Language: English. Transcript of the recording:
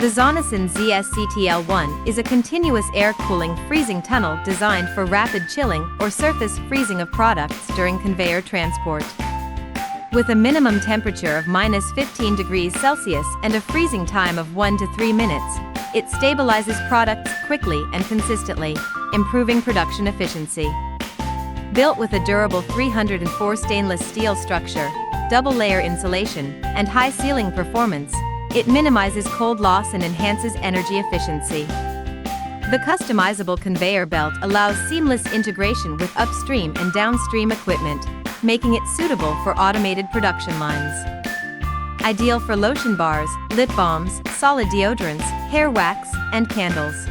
The Zonesun ZS-CTL1 is a continuous air cooling freezing tunnel designed for rapid chilling or surface freezing of products during conveyor transport. With a minimum temperature of -15 degrees Celsius and a freezing time of 1 to 3 minutes, it stabilizes products quickly and consistently, improving production efficiency. Built with a durable 304 stainless steel structure, double-layer insulation, and high sealing performance, it minimizes cold loss and enhances energy efficiency. The customizable conveyor belt allows seamless integration with upstream and downstream equipment, making it suitable for automated production lines. Ideal for lotion bars, lip balms, solid deodorants, hair wax, and candles.